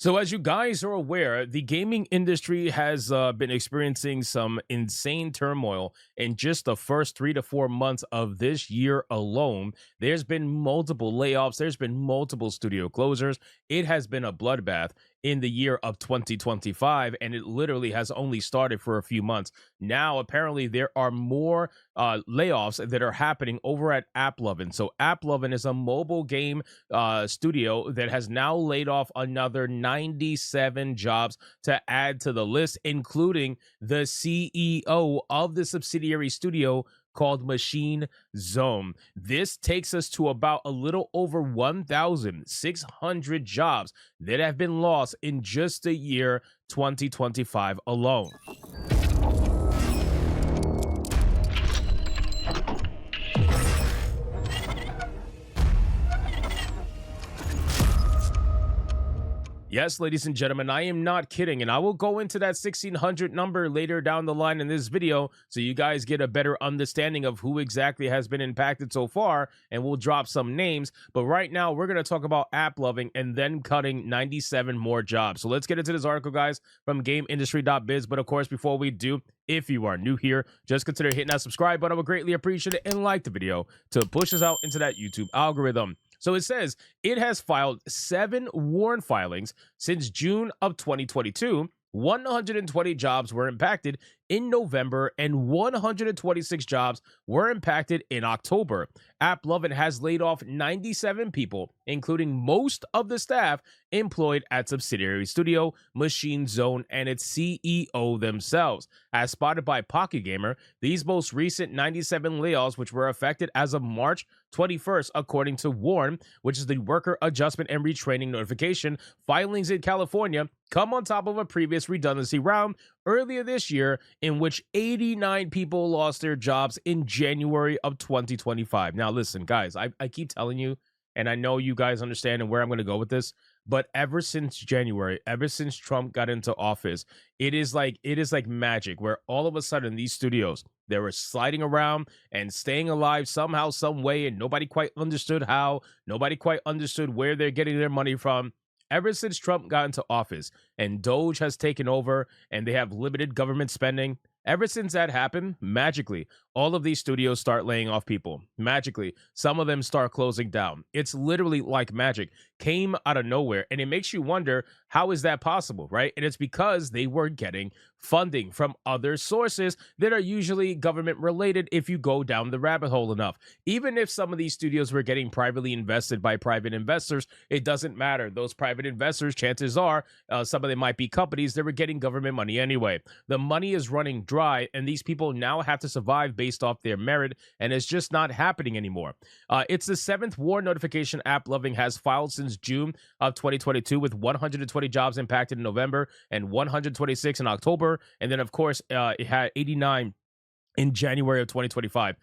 So, as you guys are aware, the gaming industry has been experiencing some insane turmoil in just the first 3 to 4 months of this year alone. There's been multiple layoffs, there's been multiple studio closures. It has been a bloodbath in the year of 2025, and it literally has only started for a few months. Now, apparently, there are more layoffs that are happening over at AppLovin. So, AppLovin is a mobile game studio that has now laid off another 97 jobs to add to the list, including the CEO of the subsidiary studio called Machine Zone. This takes us to about a little over 1,600 jobs that have been lost in just the year 2025 alone. Yes, ladies and gentlemen, I am not kidding, and I will go into that 1,600 number later down the line in this video so you guys get a better understanding of who exactly has been impacted so far, and we'll drop some names. But right now, we're going to talk about AppLovin and then cutting 97 more jobs. So let's get into this article, guys, from GameIndustry.biz. But of course, before we do, if you are new here, just consider hitting that subscribe button. I would greatly appreciate it, and like the video to push us out into that YouTube algorithm. So it says it has filed 7 warrant filings since June of 2022. 120 jobs were impacted in November, and 126 jobs were impacted in October. AppLovin has laid off 97 people, including most of the staff employed at subsidiary studio Machine Zone and its CEO themselves. As spotted by Pocket Gamer, these most recent 97 layoffs, which were affected as of March 21st, according to WARN, which is the Worker Adjustment and Retraining Notification, filings in California, come on top of a previous redundancy round earlier this year in which 89 people lost their jobs in January of 2025. Now, listen, guys, I keep telling you, and I know you guys understand and where I'm going to go with this, but ever since January, ever since Trump got into office, it is like magic, where all of a sudden these studios, they were sliding around and staying alive somehow, some way, and nobody quite understood how, nobody quite understood where they're getting their money from. Ever since Trump got into office and Doge has taken over and they have limited government spending, ever since that happened, magically, all of these studios start laying off people. Magically, some of them start closing down. It's literally like magic. Came out of nowhere, and it makes you wonder, how is that possible, right? And it's because they were getting funding from other sources that are usually government related if you go down the rabbit hole enough. Even if some of these studios were getting privately invested by private investors, it doesn't matter. Those private investors, chances are, some of them might be companies that were getting government money anyway. The money is running dry, and these people now have to survive based off their merit, and it's just not happening anymore. It's the 7th war notification AppLovin has filed since June of 2022, with 120 jobs impacted in November and 126 in October, and then of course it had 89 in January of 2025.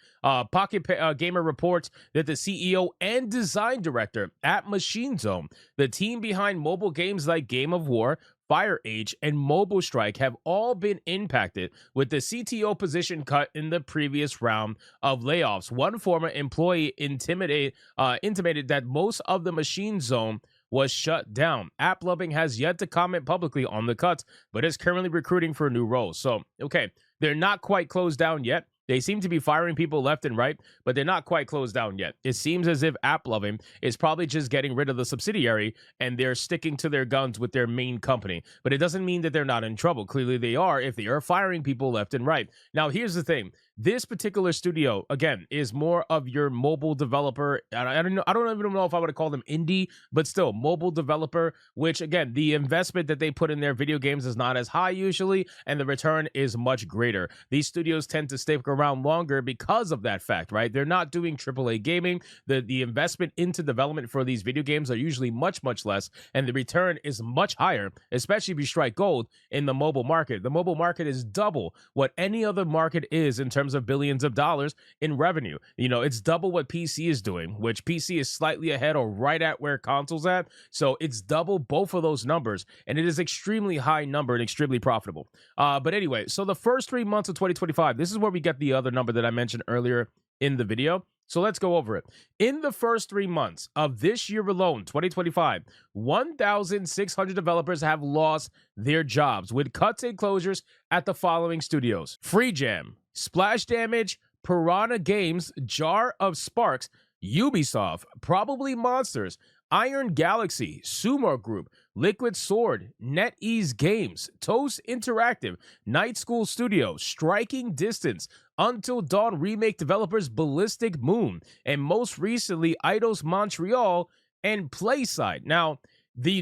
Pocket Gamer reports that the CEO and design director at Machine Zone, the team behind mobile games like Game of War, Fire Age, and Mobile Strike, have all been impacted with the CTO position cut in the previous round of layoffs. One former employee intimated that most of the Machine Zone was shut down. AppLovin has yet to comment publicly on the cuts, but is currently recruiting for a new role. So, okay, they're not quite closed down yet. They seem to be firing people left and right, but they're not quite closed down yet. It seems as if AppLovin is probably just getting rid of the subsidiary and they're sticking to their guns with their main company. But it doesn't mean that they're not in trouble. Clearly they are, if they are firing people left and right. Now, here's the thing. This particular studio, again, is more of your mobile developer. I don't even know if I would call them indie, but still mobile developer, which again, the investment that they put in their video games is not as high usually, and the return is much greater. These studios tend to stick around longer because of that fact, right? They're not doing AAA gaming. The investment into development for these video games are usually much, much less, and the return is much higher, especially if you strike gold in the mobile market. The mobile market is double what any other market is in terms of billions of dollars in revenue. You know, it's double what PC is doing, which PC is slightly ahead or right at where consoles at. So it's double both of those numbers, and it is extremely high number and extremely profitable. But anyway, so the first 3 months of 2025, this is where we get the other number that I mentioned earlier in the video. So let's go over it. In the first 3 months of this year alone, 2025, 1,600 developers have lost their jobs with cuts and closures at the following studios: Free Jam, Splash Damage, Piranha Games, Jar of Sparks, Ubisoft, Probably Monsters, Iron Galaxy, Sumo Group, Liquid Sword, NetEase Games, Toast Interactive, Night School Studio, Striking Distance, Until Dawn remake developers Ballistic Moon, and most recently Eidos Montreal and Playside. Now, the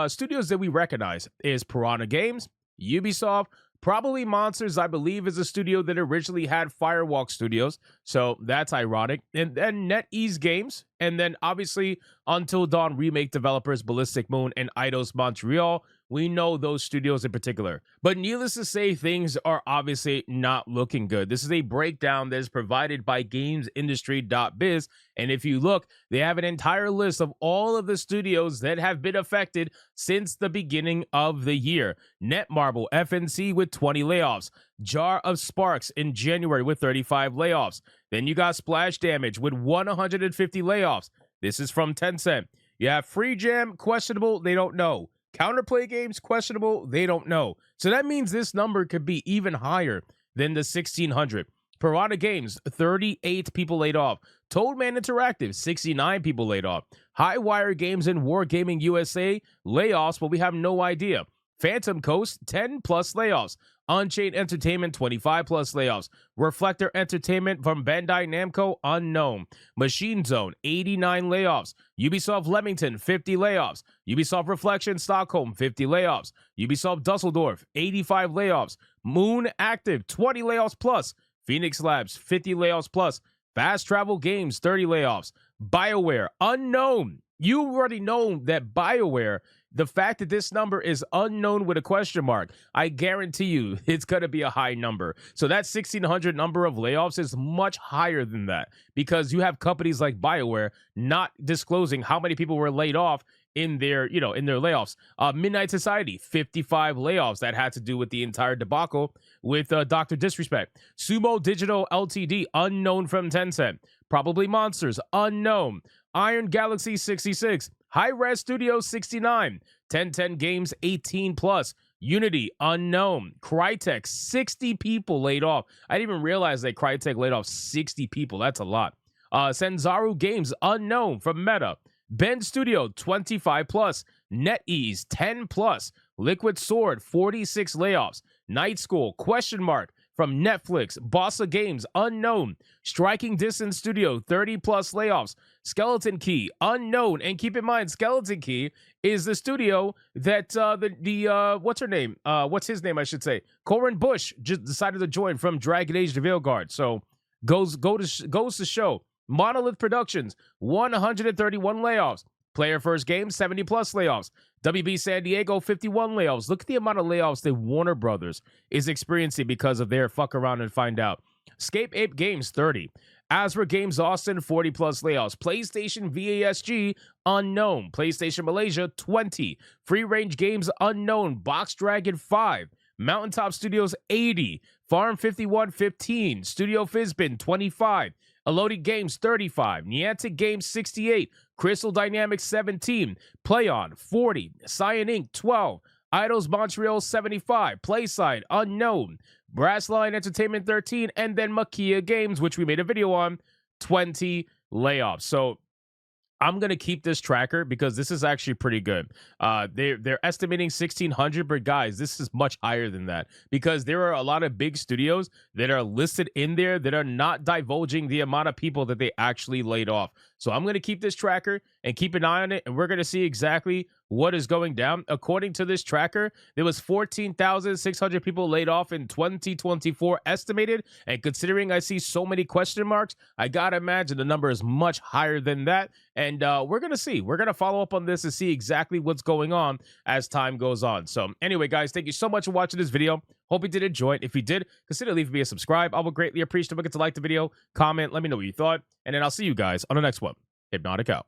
studios that we recognize is Piranha Games, Ubisoft, Probably Monsters, I believe, is a studio that originally had Firewalk Studios, so that's ironic. And then NetEase Games, and then obviously Until Dawn remake developers Ballistic Moon and Eidos Montreal. We know those studios in particular. But needless to say, things are obviously not looking good. This is a breakdown that is provided by gamesindustry.biz. And if you look, they have an entire list of all of the studios that have been affected since the beginning of the year. Netmarble, FNC with 20 layoffs. Jar of Sparks in January with 35 layoffs. Then you got Splash Damage with 150 layoffs. This is from Tencent. You have Free Jam, questionable, they don't know. Counterplay Games, questionable, they don't know. So that means this number could be even higher than the 1,600. Piranha Games, 38 people laid off. Toadman Interactive, 69 people laid off. Highwire Games and Wargaming USA, layoffs, but we have no idea. Phantom Coast, 10 plus layoffs. Unchained Entertainment, 25 plus layoffs. Reflector Entertainment from Bandai Namco, unknown. Machine Zone, 89 layoffs. Ubisoft Leamington, 50 layoffs. Ubisoft Reflection Stockholm, 50 layoffs. Ubisoft Dusseldorf, 85 layoffs. Moon Active, 20 layoffs plus. Phoenix Labs, 50 layoffs plus. Fast Travel Games, 30 layoffs. BioWare, unknown. You already know that BioWare, the fact that this number is unknown with a question mark, I guarantee you it's going to be a high number. So that 1,600 number of layoffs is much higher than that, because you have companies like BioWare not disclosing how many people were laid off in their, in their layoffs. Midnight Society, 55 layoffs. That had to do with the entire debacle with Dr. Disrespect. Sumo Digital Ltd, unknown from Tencent. Probably Monsters, unknown. Iron Galaxy, 66. Hi-Res Studios, 69. 1010 Games, 18 plus. Unity, unknown. Crytek, 60 people laid off. I didn't even realize that Crytek laid off 60 people. That's a lot. Senzaru Games, unknown from Meta. Ben Studio, 25 plus. NetEase, 10 plus. Liquid Sword, 46 layoffs. Night School, question mark, from Netflix. Bossa Games, unknown. Striking Distance Studio, 30 plus layoffs. Skeleton Key, unknown. And keep in mind, Skeleton Key is the studio that what's her name? What's his name, I should say? Corin Bush just decided to join from Dragon Age the Veilguard. So goes to show. Monolith Productions, 131 layoffs. Player First Games, 70 plus layoffs. WB San Diego, 51 layoffs. Look at the amount of layoffs that Warner Brothers is experiencing because of their fuck around and find out. Scape Ape Games, 30. Azra Games Austin, 40 plus layoffs. PlayStation VASG, unknown. PlayStation Malaysia, 20. Free Range Games, unknown. Box Dragon, 5. Mountaintop Studios, 80. Farm 51, 15. Studio Fizbin, 25. Elodie Games, 35. Niantic Games, 68. Crystal Dynamics, 17. PlayOn, 40. Cyan Inc., 12. Eidos Montreal, 75. Playside, unknown. Brassline Entertainment, 13. And then Makia Games, which we made a video on, 20 layoffs. So I'm going to keep this tracker because this is actually pretty good. They're estimating 1,600, but guys, this is much higher than that because there are a lot of big studios that are listed in there that are not divulging the amount of people that they actually laid off. So I'm going to keep this tracker and keep an eye on it, and we're going to see exactly what is going down. According to this tracker, there was 14,600 people laid off in 2024 estimated, and considering I see so many question marks, I got to imagine the number is much higher than that, and we're going to see. We're going to follow up on this and see exactly what's going on as time goes on. So anyway, guys, thank you so much for watching this video. Hope you did enjoy it. If you did, consider leaving me a subscribe. I would greatly appreciate it. Don't forget to like the video, comment, let me know what you thought, and then I'll see you guys on the next one. Hypnotic out.